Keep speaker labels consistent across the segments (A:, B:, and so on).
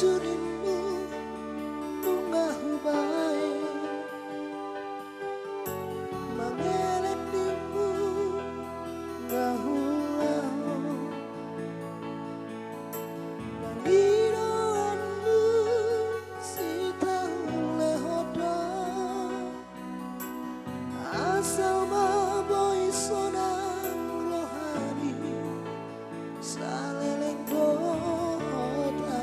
A: Wujudmu munggah bae mangelek dimu ngahulau mangiroanmu si tahu lehodo asal maboy sonang rohani saleleng dota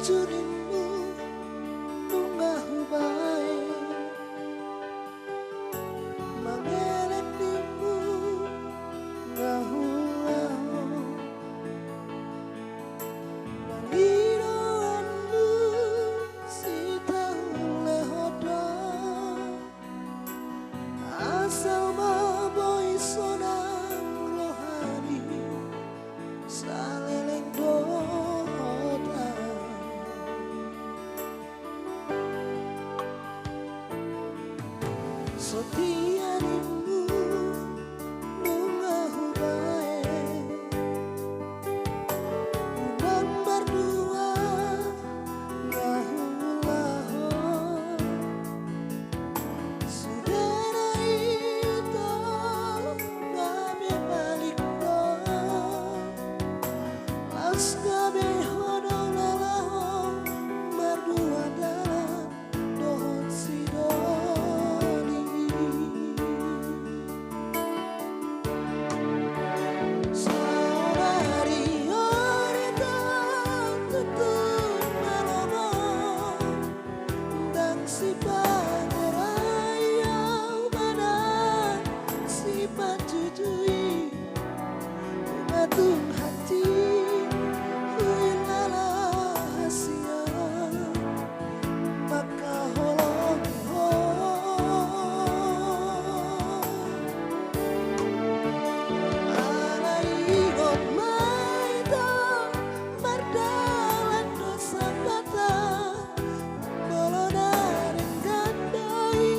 A: curimu lunggah bae mangelek dimu ngahulahu mangiroanmu sitang lehodo asal maboy sonang rohani saleleng doa setianimu lungahu bae bulan berdua ngahulahu saudara itu kami balik las kami hodong lalahu berdua dalam dohon sidoni saudari orita tutun malomo dan si pangerayau badan si pacujui matung hati huilala hasia maka holong alaigot maita mardalan dosa bata molonaring gandai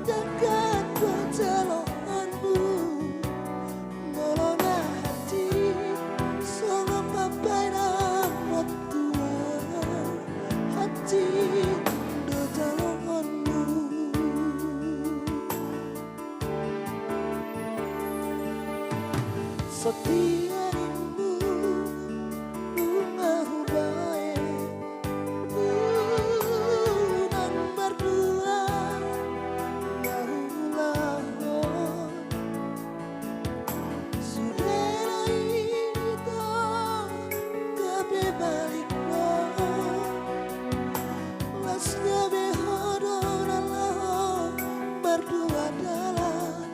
A: dekat boceloanmu molona hati songo papai nang tua hati do jalonganmu setianimu lungahu bae bulan berdua ngahulahu saudara itu gabe balik las gabe hodon Allah berdua dalam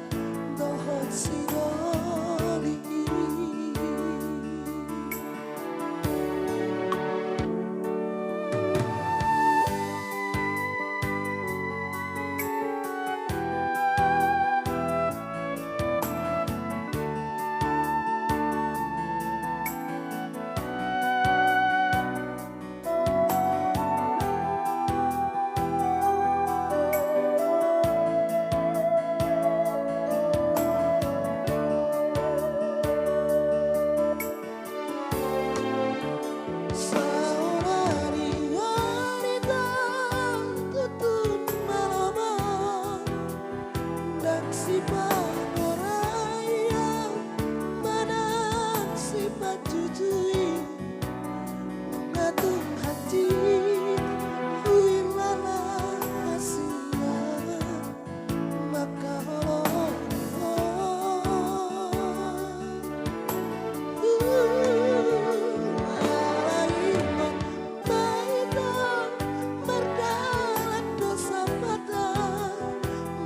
A: dohon sidoli saudari wanita tutun malomo dan si pangerayau badan si pacujui ngatung hati huilala hasia maka holong alaigot maita mardalan dosa bata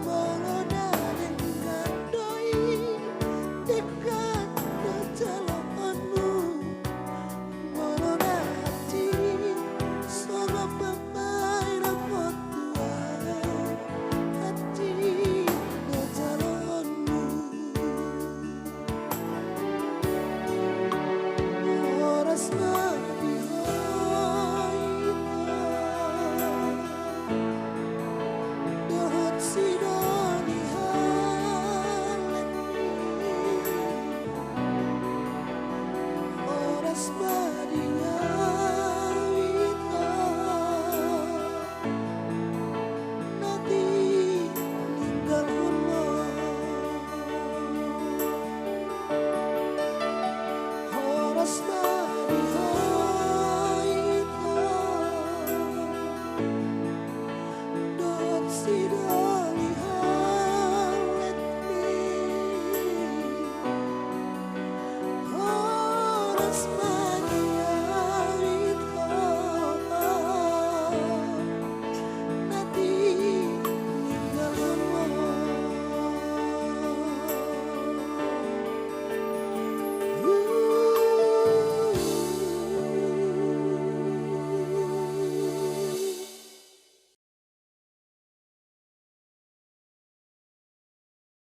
A: molonaring gandoi dekat boceloanmu molona hati songo papai nang tua hati do jalonganmu horas dohot sidoni haleni horas badiawita nanti ninggal hono horas badiawita